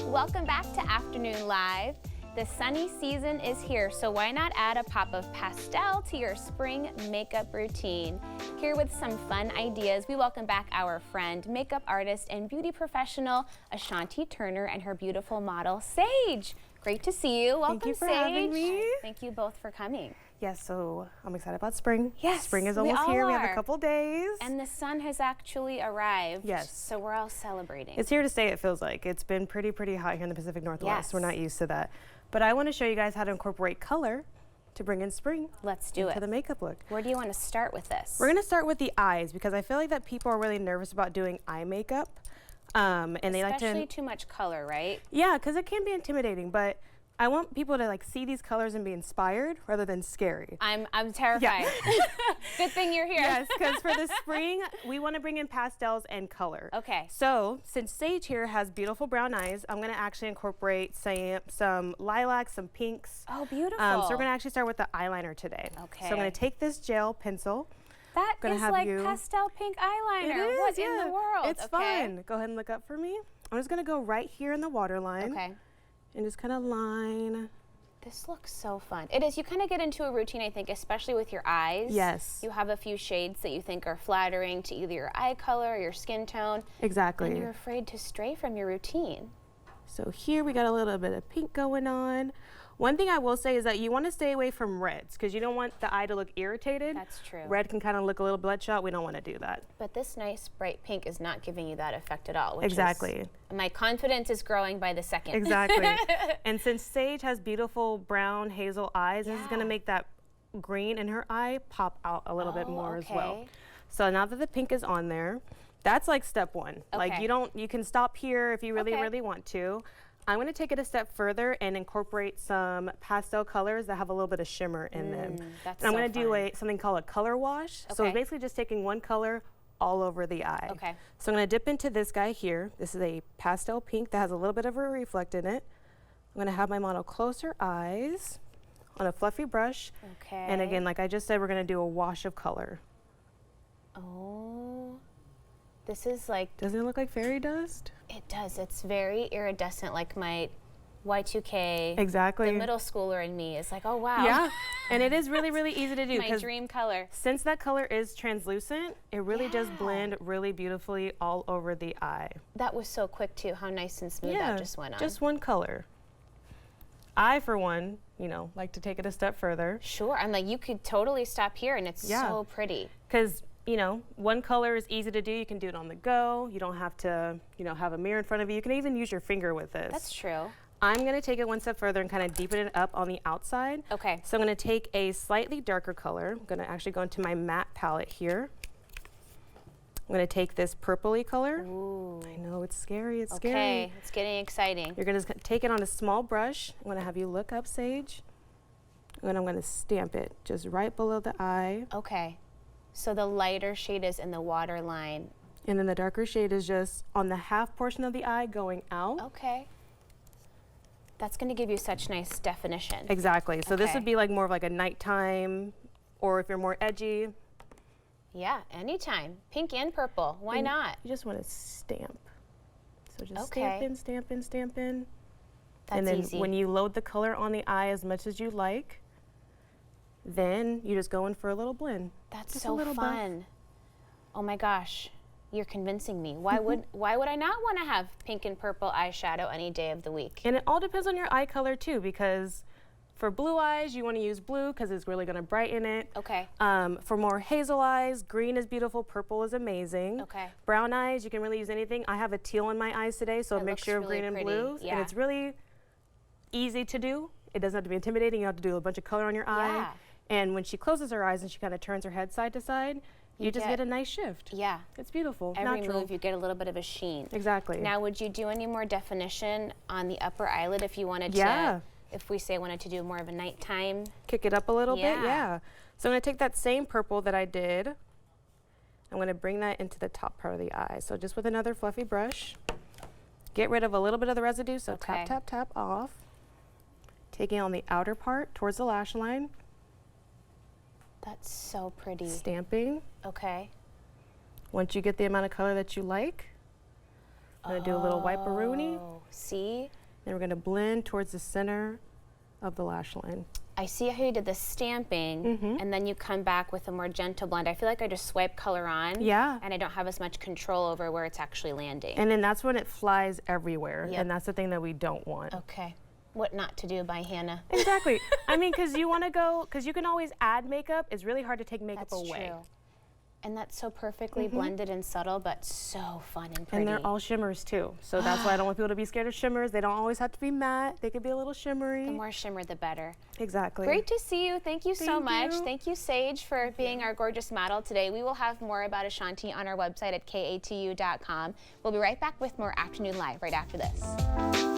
Welcome back to Afternoon Live. The sunny season is here, so why not add a pop of pastel to your spring makeup routine? Here with some fun ideas, we welcome back our friend, makeup artist, and beauty professional, Ashonti Turner, and her beautiful model, Sage. Great to see you. Welcome, Thank you for Sage. having me. Thank you both for coming. Yes, so I'm excited about spring. Yes, spring is we almost all here. We are. have a couple days. And the sun has actually arrived. Yes. So we're all celebrating. It's here to stay, it feels like. It's been pretty hot here in the Pacific Northwest. Yes. We're not used to that. But I want to show you guys how to incorporate color to bring in spring. Let's do it. To the makeup look. Where do you want to start with this? We're going to start with the eyes because I feel like that people are really nervous about doing eye makeup. And they like to... Especially too much color, right? Yeah, because it can be intimidating, but I want people to like see these colors and be inspired rather than scary. I'm terrified. Yeah. Good thing you're here. Yes, because for the spring, we want to bring in pastels and color. Okay. So since Sage here has beautiful brown eyes, I'm going to actually incorporate some lilacs, some pinks. Oh, beautiful. So we're going to actually start with the eyeliner today. Okay. So I'm going to take this gel pencil. That Gonna is have like you- pastel pink eyeliner. It is, What yeah. in the world? It's fun. Go ahead and look up for me. I'm just going to go right here in the waterline. Okay. And just kind of line. This looks so fun. It is. You kind of get into a routine, I think, especially with your eyes. Yes. You have a few shades that you think are flattering to either your eye color or your skin tone. Exactly. And you're afraid to stray from your routine. So here we got a little bit of pink going on. One thing I will say is that you want to stay away from reds because you don't want the eye to look irritated. That's true. Red can kind of look a little bloodshot. We don't want to do that. But this nice bright pink is not giving you that effect at all. Which Exactly. Is, my confidence is growing by the second. Exactly. And since Sage has beautiful brown hazel eyes, this is going to make that green in her eye pop out a little bit more as well. Okay. So now that the pink is on there, that's like step one. Like Okay. you can stop here if you really, Okay. really want to. I'm going to take it a step further and incorporate some pastel colors that have a little bit of shimmer in them. That's And I'm so going to do fun. something called a color wash. So Okay. it's basically just taking one color all over the eye. Okay. So I'm going to dip into this guy here. This is a pastel pink that has a little bit of a reflect in it. I'm going to have my model close her eyes on a fluffy brush. Okay. And again, like I just said, we're going to do a wash of color. Oh, this is like, Doesn't it look like fairy dust? it does. It's very iridescent, like my Y2K. Exactly. The middle schooler in me is like, oh, wow. Yeah. And it is really, really easy to do. My 'cause dream color. since that color is translucent, it really does Yeah. blend really beautifully all over the eye. That was so quick, too. How nice and smooth that just went on. Just one color. I, for one, like to take it a step further. Sure. I'm like, you could totally stop here, and it's Yeah. so pretty. Because, one color is easy to do. You can do it on the go. You don't have to, have a mirror in front of you. You can even use your finger with this. That's true. I'm going to take it one step further and kind of deepen it up on the outside. Okay. So I'm going to take a slightly darker color. I'm going to actually go into my matte palette here. I'm going to take this purpley color. Ooh. I know, it's scary. It's Okay. scary. It's getting exciting. You're going to take it on a small brush. I'm going to have you look up, Sage. And I'm going to stamp it just right below the eye. Okay. So the lighter shade is in the water line. And then the darker shade is just on the half portion of the eye going out. Okay. That's going to give you such nice definition. Exactly. So this Okay. would be like more of like a nighttime, or if you're more edgy, Yeah, anytime. Pink and purple. Why and not? you just want to stamp. So just Okay. stamp in, stamp in, stamp in. That's and then easy. when you load the color on the eye as much as you like, then you just go in for a little blend. That's just a so little buff. fun. Oh my gosh. You're convincing me. Why would I not want to have pink and purple eyeshadow any day of the week? And it all depends on your eye color too, because for blue eyes, you want to use blue because it's really going to brighten it. Okay. For more hazel eyes, green is beautiful, purple is amazing. Okay. Brown eyes, you can really use anything. I have a teal in my eyes today, so a It mixture looks of really green and pretty, blue. yeah. And it's really easy to do. It doesn't have to be intimidating. You don't have to do a bunch of color on your eye. Yeah. And when she closes her eyes and she kind of turns her head side to side, you just get a nice shift. Yeah. It's beautiful, Every natural. move, you get a little bit of a sheen. Exactly. Now, would you do any more definition on the upper eyelid if you wanted Yeah. to, if we say wanted to do more of a nighttime? Kick it up a little bit, Yeah. yeah. So I'm going to take that same purple that I did. I'm going to bring that into the top part of the eye. So just with another fluffy brush, get rid of a little bit of the residue. So Okay. tap, tap, tap off. Taking on the outer part towards the lash line, That's so pretty. stamping. Okay. Once you get the amount of color that you like, I'm going to do a little wipe-a-rooney. Oh, see? Then we're going to blend towards the center of the lash line. I see how you did the stamping, and then you come back with a more gentle blend. I feel like I just swipe color on, Yeah. and I don't have as much control over where it's actually landing. And then that's when it flies everywhere, Yep. and that's the thing that we don't want. Okay. What not to do by Hannah. Exactly. I mean, because you want to go, because you can always add makeup. It's really hard to take makeup That's away. true. And that's so perfectly blended and subtle, but so fun and pretty. And they're all shimmers too. So that's why I don't want people to be scared of shimmers. They don't always have to be matte. They could be a little shimmery. The more shimmer, the better. Exactly. Great to see you. Thank you so Thank much. you. Thank you, Sage, for being our gorgeous model today. We will have more about Ashonti on our website at katu.com. We'll be right back with more Afternoon Live right after this.